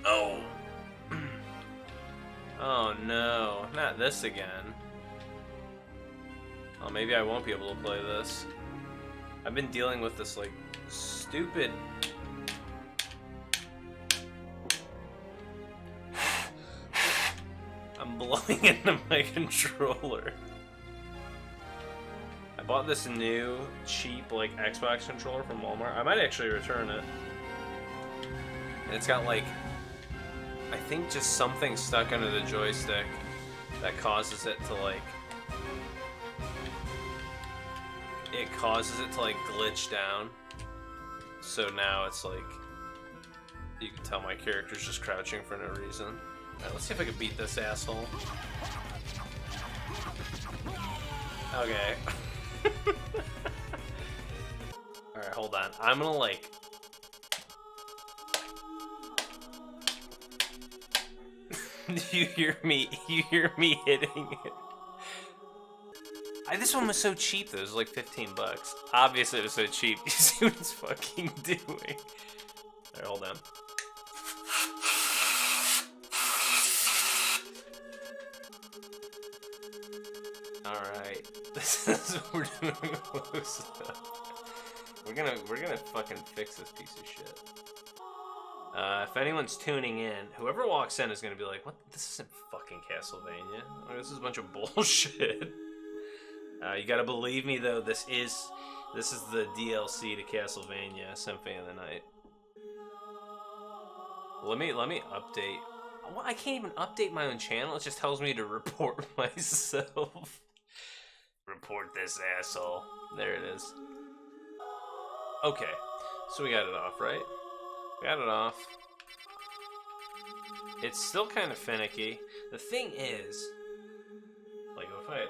Oh. Oh no, not this again. Oh, maybe I won't be able to play this. I've been dealing with this, like, stupid... I'm blowing into my controller. I bought this new, cheap, like, Xbox controller from Walmart. I might actually return it. And it's got, like, I think just something stuck under the joystick that causes it to, like... It causes it to, like, glitch down. So now it's, like... You can tell my character's just crouching for no reason. Alright, let's see if I can beat this asshole. Okay. Alright, hold on. I'm gonna, like... You hear me hitting it. This one was so cheap though, it was like 15 bucks. Obviously it was so cheap. You see what it's fucking doing. Alright, hold on. Alright. This is what we're doing close up. We're gonna fucking fix this piece of shit. If anyone's tuning in, whoever walks in is gonna be like, "What? This isn't fucking Castlevania. Like, this is a bunch of bullshit." You gotta believe me though. This is the DLC to Castlevania Symphony of the Night. Let me update. Well, I can't even update my own channel. It just tells me to report myself. Report this asshole. There it is. Okay, so we got it off, right? Got it off. It's still kind of finicky. The thing is, like, if I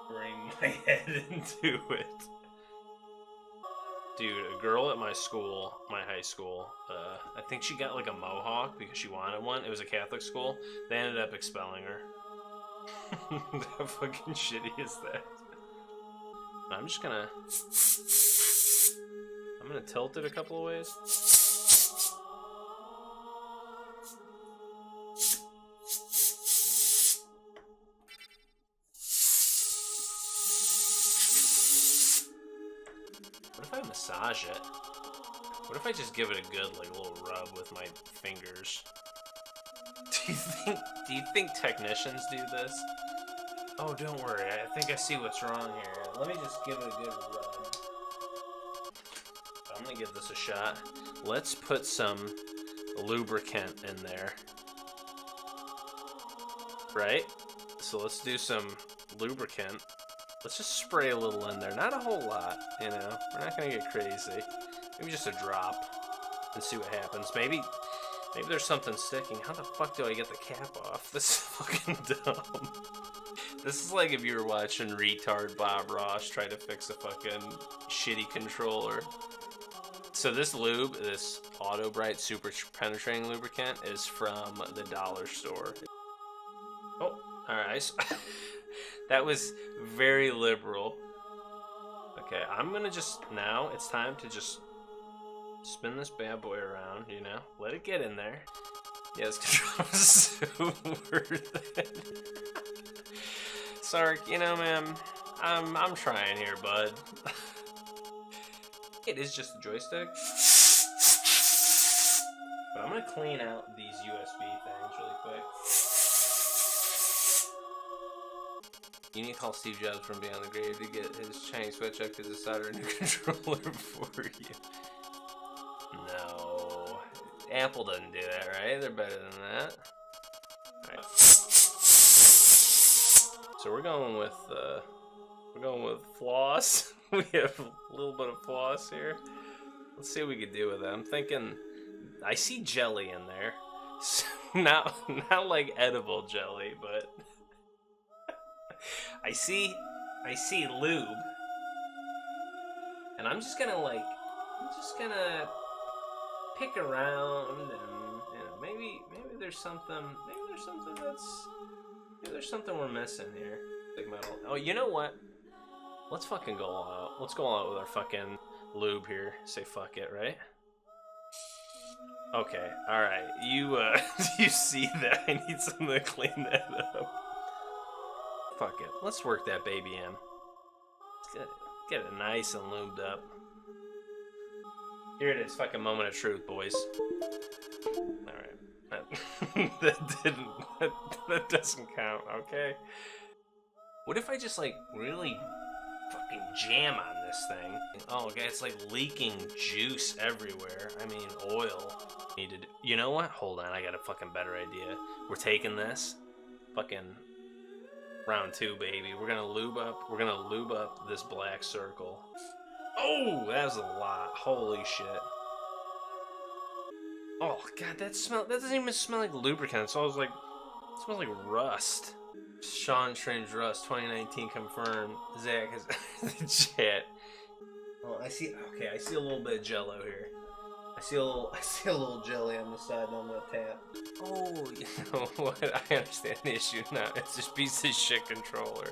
bring my head into it. Dude, a girl at my school, my high school, I think she got like a mohawk because she wanted one. It was a Catholic school. They ended up expelling her. How fucking shitty is that? I'm just gonna... I'm gonna tilt it a couple of ways. What if I massage it? What if I just give it a good, like, little rub with my fingers? Do you think technicians do this? Oh, don't worry. I think I see what's wrong here. Let me just give it a good rub. I'm gonna give this a shot. Let's put some lubricant in there. Right? So let's do some lubricant. Let's just spray a little in there. Not a whole lot, you know. We're not gonna get crazy. Maybe just a drop and see what happens. Maybe there's something sticking. How the fuck do I get the cap off? This is fucking dumb. This is like if you were watching retard Bob Ross try to fix a fucking shitty controller. So this lube, this Auto Bright Super Penetrating Lubricant, is from the dollar store. Oh, alright. That was very liberal. Okay, I'm gonna just, now it's time to just spin this bad boy around, you know? Let it get in there. Yeah, this controller is so worth it. Sark, you know, man, I'm trying here, bud. It is just a joystick. But I'm gonna clean out these USB things really quick. You need to call Steve Jobs from beyond the grave to get his Chinese sweatshop because it's solder a new controller for you. No. Apple doesn't do that, right? They're better than that. Alright. So we're going with floss. We have a little bit of floss here. Let's see what we can do with it. I'm thinking, I see jelly in there. So not like edible jelly, but I see lube. And I'm just gonna pick around and, you know, maybe there's something we're missing here. Big metal. Oh, you know what? Let's fucking go all out. Let's go all out with our fucking lube here. Say fuck it, right? Okay, alright. You, you see that? I need something to clean that up. Fuck it. Let's work that baby in. Get it nice and lubed up. Here it is, fucking moment of truth, boys. Alright. That doesn't count, okay? What if I just, like, really fucking jam on this thing? Oh, okay, it's like leaking juice everywhere. I mean, oil. You know what? Hold on, I got a fucking better idea. We're taking this. Fucking round 2, baby. We're gonna lube up this black circle. Oh, that was a lot. Holy shit. Oh god, that doesn't even smell like lubricant. It smells like rust. Sean Strange Rust 2019 confirmed. Zach is the chat. Oh, I see a little bit of jello here. I see a little jelly on the side and I'm gonna tap. Oh, you know what? I understand the issue now. It's this piece of shit controller.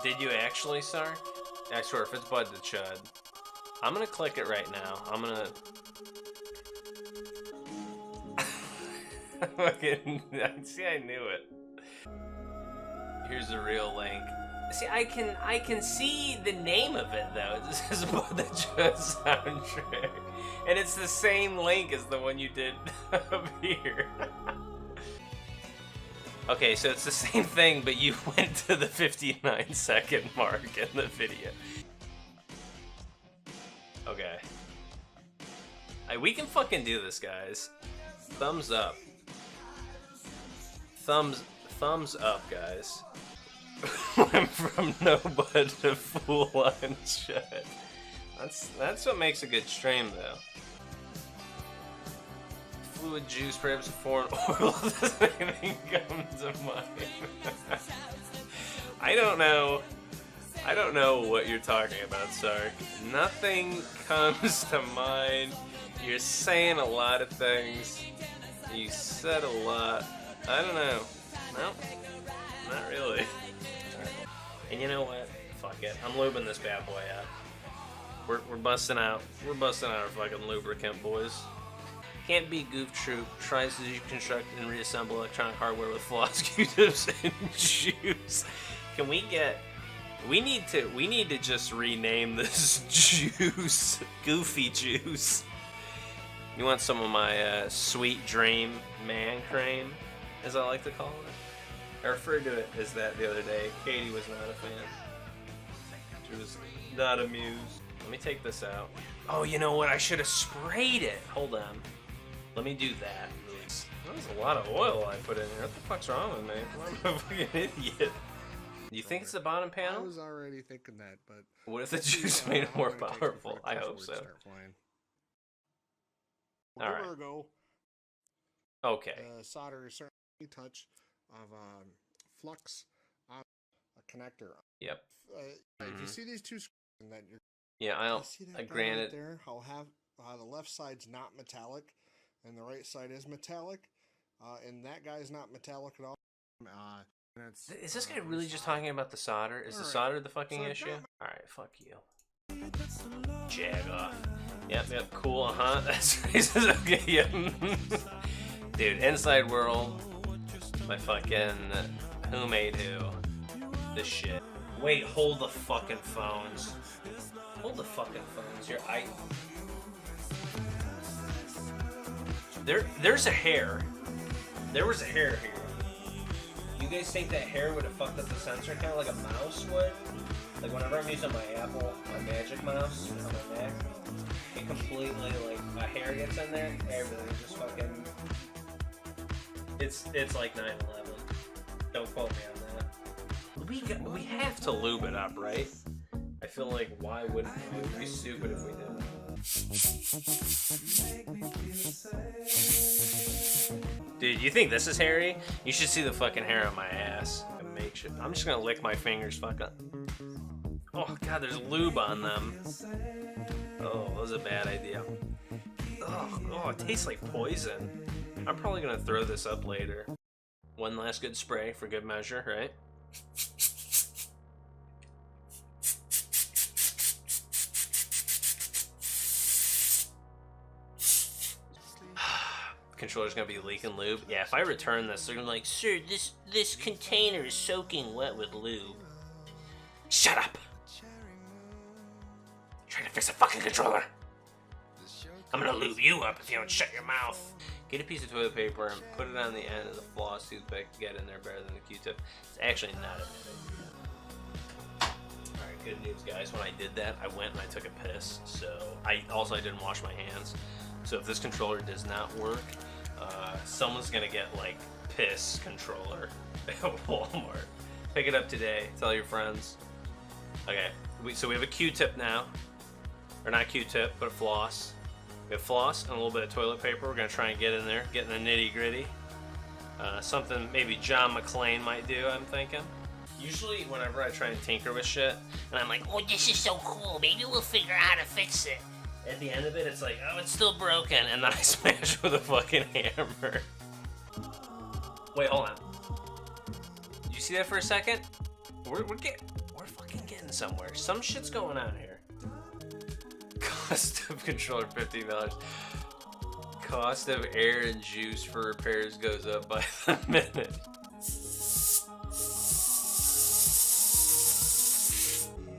Did you actually, sir? I swear, if it's Bud the Chud. I'm gonna click it right now. I'm gonna... See, I knew it. Here's the real link. See, I can see the name of it though. This is Bud the Chud soundtrack, and it's the same link as the one you did up here. Okay, so it's the same thing, but you went to the 59-second mark in the video. Okay. We can fucking do this, guys. Thumbs up. Thumbs up, guys. Went from no bud to full on shut. That's what makes a good stream, though. Fluid juice, perhaps foreign oil doesn't even come to mind. I don't know what you're talking about, Sark. Nothing comes to mind. You're saying a lot of things. You said a lot. I don't know. No, not really. And you know what? Fuck it. I'm lubing this bad boy out. We're busting out. We're busting out our fucking lubricant, boys. Can't be Goof Troop. Tries to deconstruct and reassemble electronic hardware with flaws, Q-tips, and juice. Can we get... We need to just rename this juice Goofy Juice. You want some of my sweet dream man cream, as I like to call it? I referred to it as that the other day. Katie was not a fan. She was not amused. Let me take this out. Oh, you know what? I should have sprayed it. Hold on. Let me do that. That was a lot of oil I put in here. What the fuck's wrong with me? I'm a fucking idiot. Do you think it's the bottom panel? I was already thinking that, but... What if the juice made it more powerful? I hope so. All right. Ago, okay. Solder is certainly a touch of flux on a connector. Yep. If you see these two screws, and then you're... Yeah, I grant it. There, how the left side's not metallic, and the right side is metallic, and that guy's not metallic at all. Is this guy really just talking about the solder? Is the solder the fucking issue? Alright, fuck you. Jag off. Yep, cool, That's okay, yep. Dude, Inside World by fucking Who Made Who. This shit. Wait, hold the fucking phones. Hold the fucking phones. There's a hair. There was a hair here. You guys think that hair would have fucked up the sensor kind of like a mouse would? Like whenever I'm using my my Magic Mouse on my Mac, it completely, like, a hair gets in there, everything just fucking... It's like 9/11. Don't quote me on that. We have to lube it up, right? I feel like why wouldn't we? It would be stupid if we didn't. Dude, you think this is hairy? You should see the fucking hair on my ass. I'm just gonna lick my fingers, fuck up. Oh god, there's lube on them. Oh, that was a bad idea. Oh, it tastes like poison. I'm probably gonna throw this up later. One last good spray for good measure, right? controller's gonna be leaking lube. Yeah, if I return this, they're gonna be like, sir, this container is soaking wet with lube. Shut up! I'm trying to fix a fucking controller. I'm gonna lube you up if you don't shut your mouth. Get a piece of toilet paper and put it on the end of the floss toothpick to get in there better than the Q-tip. It's actually not a bad idea. Alright, good news, guys. When I did that, I went and I took a piss. So, I didn't wash my hands. So if this controller does not work, someone's gonna get, like, piss controller at Walmart. Pick it up today. Tell your friends. Okay, so we have a Q-tip now. Or not Q-tip, but a floss. We have floss and a little bit of toilet paper. We're gonna try and get in there, get in the nitty gritty. Something maybe John McClane might do, I'm thinking. Usually whenever I try and tinker with shit, and I'm like, oh, this is so cool, maybe we'll figure out how to fix it. At the end of it, it's like, oh, it's still broken, and then I smash with a fucking hammer. Wait, hold on. Did you see that for a second? We're fucking getting somewhere. Some shit's going on here. Cost of controller, $15. Cost of air and juice for repairs goes up by the minute.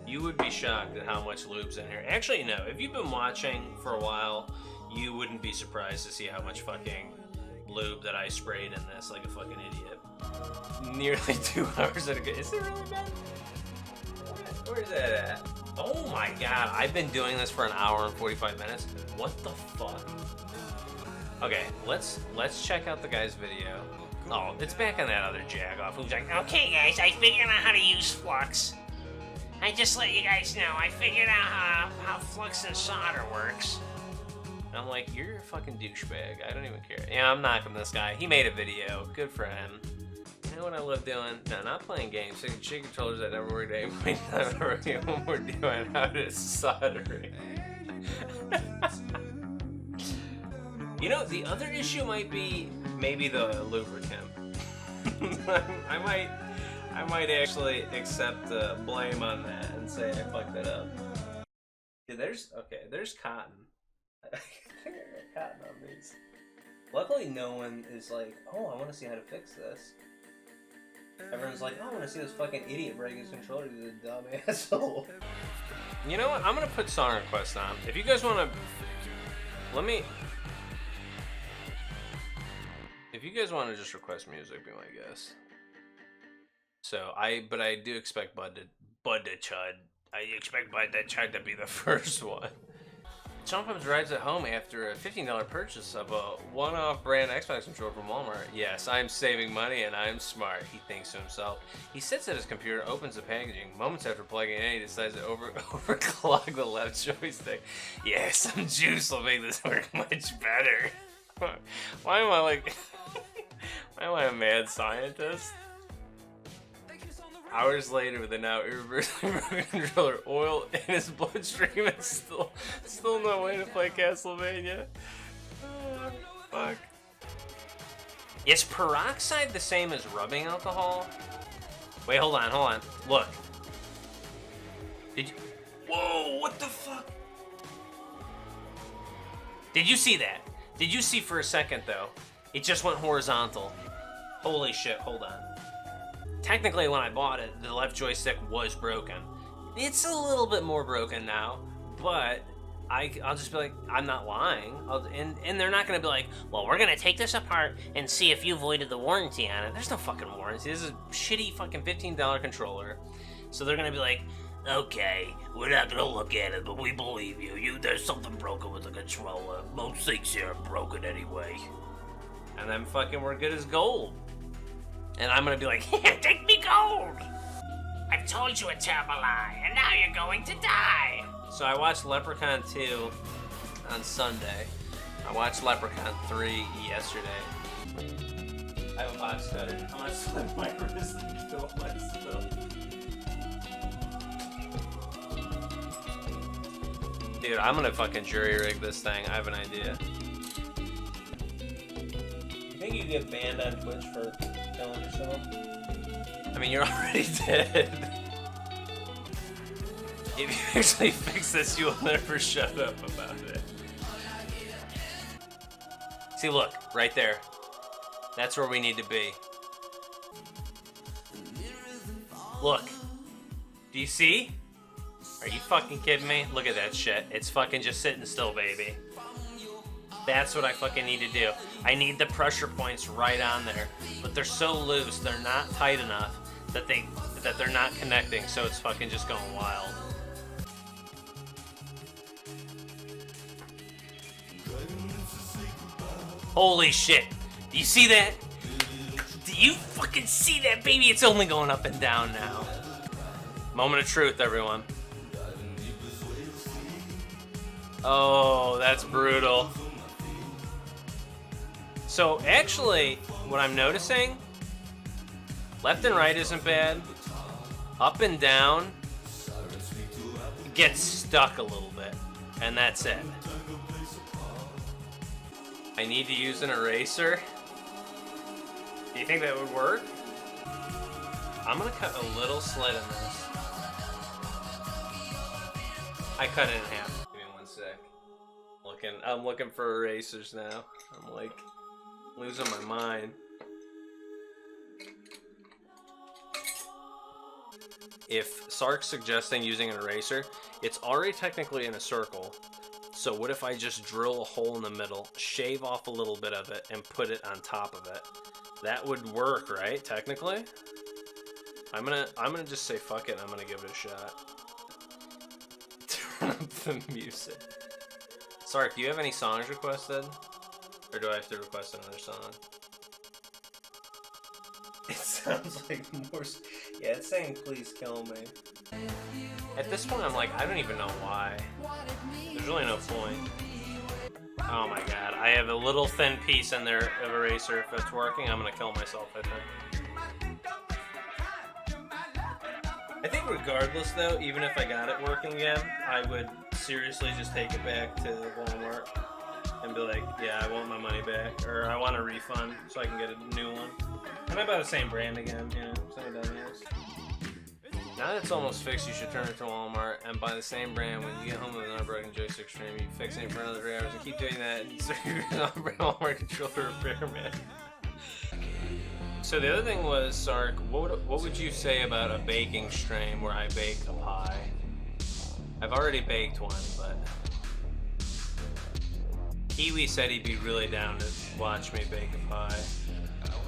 You would be shocked at how much lube's in here. Actually, no. If you've been watching for a while, you wouldn't be surprised to see how much fucking lube that I sprayed in this like a fucking idiot. Nearly 2 hours ago. Is it really bad? Where's that at? Oh my god, I've been doing this for an hour and 45 minutes. What the fuck? Okay, let's check out the guy's video. Oh, it's back on that other jagoff who's like, okay guys, I figured out how to use flux. I just let you guys know, I figured out how flux and solder works. And I'm like, you're a fucking douchebag. I don't even care. Yeah, I'm knocking this guy. He made a video. Good for him. You know what I love doing? No, not playing games. Taking shit controllers that never worked anyway. Not working when we're doing how to soldering. You know, the other issue might be maybe the lubricant. I might actually accept the blame on that and say I fucked it up. Yeah, there's cotton. I think I got cotton on these. Luckily, no one is like, oh, I want to see how to fix this. Everyone's like, oh, I want to see this fucking idiot break his controller. He's a dumb asshole. You know what? I'm gonna put song requests on. If you guys want to, if you guys want to just request music, be my guest. So but I do expect Bud to chud. I expect Bud to chud to be the first one. Sometimes rides at home after a $15 purchase of a one-off brand Xbox controller from Walmart. Yes, I'm saving money and I'm smart, he thinks to himself. He sits at his computer, opens the packaging. Moments after plugging it in, he decides to overclock the left joystick. Yeah, some juice will make this work much better. Why am I like... why am I a mad scientist? Hours later, with a now irreversibly broken controller, oil in his bloodstream, and still no way to play Castlevania. Oh, fuck. Is peroxide the same as rubbing alcohol? Wait, hold on. Look. Did you... Whoa, what the fuck? Did you see that? Did you see for a second, though? It just went horizontal. Holy shit, hold on. Technically, when I bought it, the left joystick was broken. It's a little bit more broken now, but I'll just be like, I'm not lying. And they're not going to be like, well, we're going to take this apart and see if you voided the warranty on it. There's no fucking warranty. This is a shitty fucking $15 controller. So they're going to be like, okay, we're not going to look at it, but we believe you. There's something broken with the controller. Most things here are broken anyway. And then fucking we're good as gold. And I'm gonna be like, take me gold! I've told you a terrible lie, and now you're going to die! So I watched Leprechaun 2 on Sunday. I watched Leprechaun 3 yesterday. I have a box cutter. I'm gonna slip my wrist and kill myself. Dude, I'm gonna fucking jury rig this thing. I have an idea. You think you get banned on Twitch for killing yourself? I mean, you're already dead. If you actually fix this, you will never shut up about it. See, look, right there. That's where we need to be. Look. Do you see? Are you fucking kidding me? Look at that shit. It's fucking just sitting still, baby. That's what I fucking need to do. I need the pressure points right on there. But they're so loose, they're not tight enough that they're not connecting, so it's fucking just going wild. Holy shit. Do you see that? Do you fucking see that, baby? It's only going up and down now. Moment of truth, everyone. Oh, that's brutal. So, actually, what I'm noticing, left and right isn't bad. Up and down gets stuck a little bit, and that's it. I need to use an eraser. Do you think that would work? I'm gonna cut a little slit in this. I cut it in half. Give me one sec. I'm looking for erasers now. I'm like losing my mind. If Sark's suggesting using an eraser, it's already technically in a circle. So what if I just drill a hole in the middle, shave off a little bit of it, and put it on top of it? That would work, right? Technically? I'm gonna just say fuck it, I'm gonna give it a shot. Turn up the music. Sark, do you have any songs requested? Or do I have to request another song? It sounds like more... Yeah, it's saying please kill me. At this point, I'm like, I don't even know why. There's really no point. Oh my god, I have a little thin piece in there of eraser. If it's working, I'm gonna kill myself, I think. I think regardless though, even if I got it working again, I would seriously just take it back to Walmart and be like, yeah, I want my money back, or I want a refund so I can get a new one. I might buy the same brand again, you know, same dumbass. Now that it's almost fixed, you should turn it to Walmart and buy the same brand. When you get home with an unbroken joystick stream, you fix it for another 3 hours and keep doing that until you're an unbroken Walmart controller repairman. So the other thing was, Sark, what would you say about a baking stream where I bake a pie? I've already baked one, but Kiwi said he'd be really down to watch me bake a pie.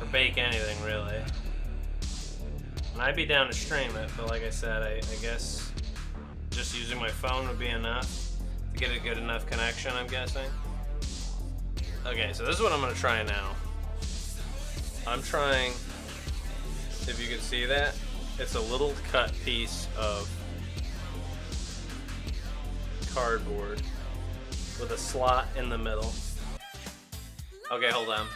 Or bake anything, really. And I'd be down to stream it, but like I said, I guess just using my phone would be enough to get a good enough connection, I'm guessing. Okay, so this is what I'm going to try now. I'm trying, if you can see that, it's a little cut piece of cardboard with a slot in the middle. Okay, hold on.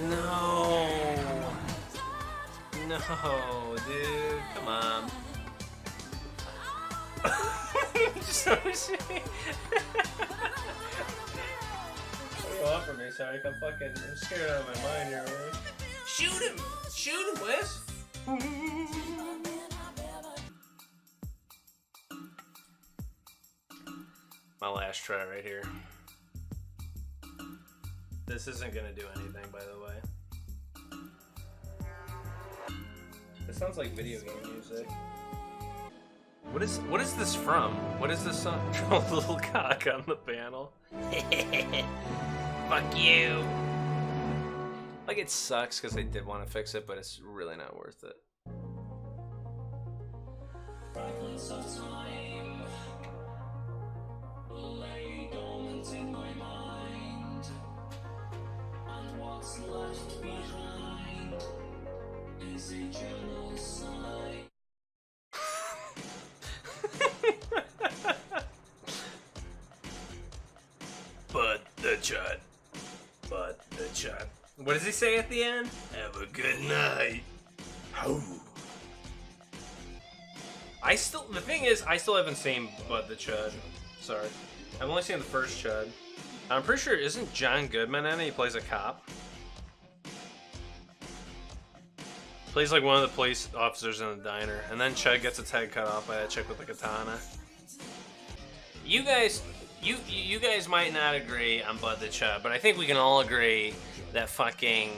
No, dude, come on. So shitty. What do you want from me, Sorry? I'm scared out of my mind here, man. Shoot him, Wes. My last try right here. This isn't gonna do anything, by the way. It sounds like video game music. What is this from? What is this song? Little cock on the panel. Fuck you. Like, it sucks because they did want to fix it, but it's really not worth it. Left behind is a genocide. But the chut. What does he say at the end? Have a good night. Ho. The thing is, I still haven't seen Bud the Chud. Sorry. I've only seen the first Chud. I'm pretty sure, isn't John Goodman in it? He plays a cop. Plays like one of the police officers in the diner. And then Chud gets its head cut off by that chick with the katana. You guys, You guys might not agree on Bud the Chub, but I think we can all agree that fucking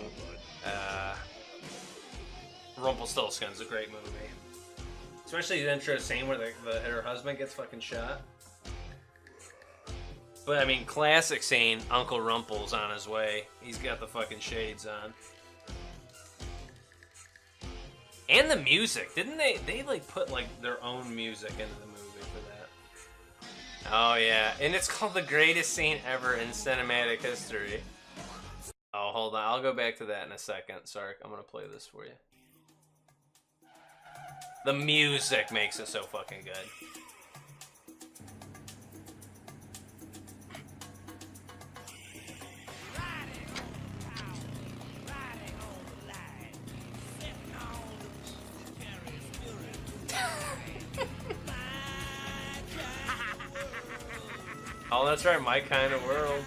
Rumpelstiltskin's a great movie. Especially the intro scene where her husband gets fucking shot. But I mean, classic scene, Uncle Rumpel's on his way. He's got the fucking shades on. And the music. Didn't they like put like their own music into the movie for that? Oh yeah. And it's called the greatest scene ever in cinematic history. Oh, hold on. I'll go back to that in a second. Sorry, I'm gonna play this for you. The music makes it so fucking good. Oh, that's right, My Kind of World.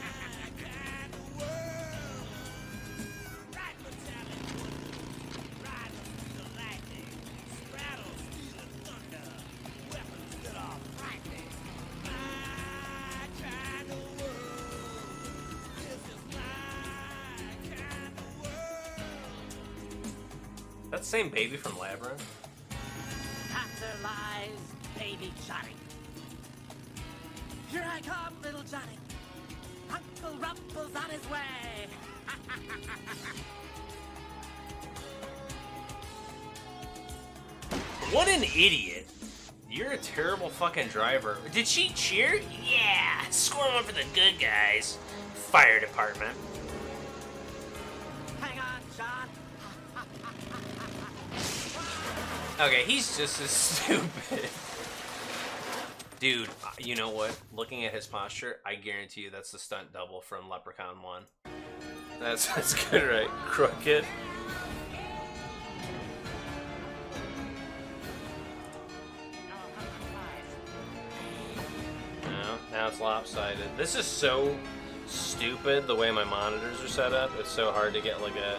That's the same baby from Labyrinth. After lies baby Johnny. Here I come, little Johnny. Uncle Rumpel's on his way. What an idiot. You're a terrible fucking driver. Did she cheer? Yeah, score one for the good guys. Fire department. Hang on, John. Okay, he's just as stupid. Dude, you know what? Looking at his posture, I guarantee you that's the stunt double from Leprechaun 1. That's good, right? Crooked. No, now it's lopsided. This is so stupid, the way my monitors are set up. It's so hard to get like a...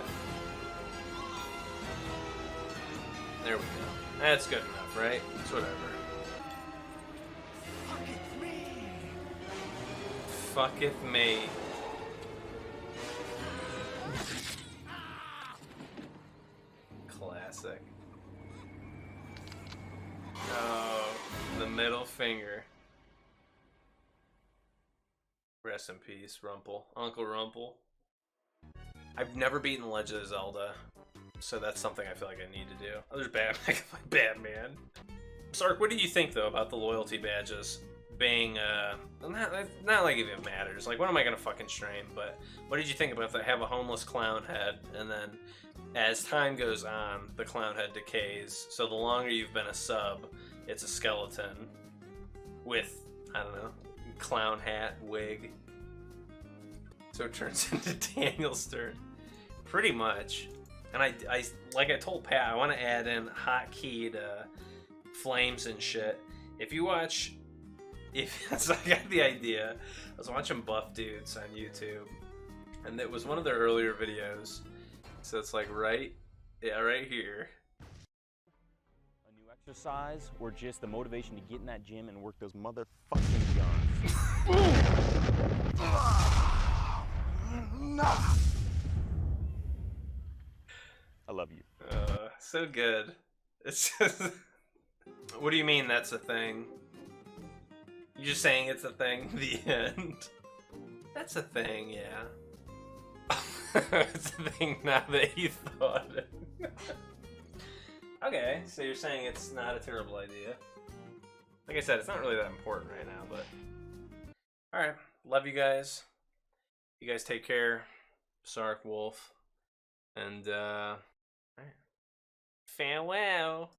There we go. That's good enough, right? It's whatever. Fucketh me. Classic. Oh, the middle finger. Rest in peace, Rumpel. Uncle Rumpel. I've never beaten Legend of Zelda, so that's something I feel like I need to do. Oh, there's Batman. I can play Batman. Sark, what do you think, though, about the loyalty badges? Being not like if it matters, like what am I gonna fucking stream, but what did you think about that? Have a homeless clown head, and then as time goes on the clown head decays, so the longer you've been a sub, it's a skeleton with, I don't know, clown hat, wig, so it turns into Daniel Stern pretty much. And I like I told Pat, I want to add in hotkeyed flames and shit. If you watch so I got the idea. I was watching Buff Dudes on YouTube, and it was one of their earlier videos. So it's like right here. A new exercise, or just the motivation to get in that gym and work those motherfucking guns? I love you. So good. It's just... What do you mean that's a thing? You just saying it's a thing? The end. That's a thing, yeah. It's a thing now that you thought it. Okay, so you're saying it's not a terrible idea. Like I said, it's not really that important right now, but... Alright, love you guys. You guys take care. Sark, Wolf. And, alright. Farewell.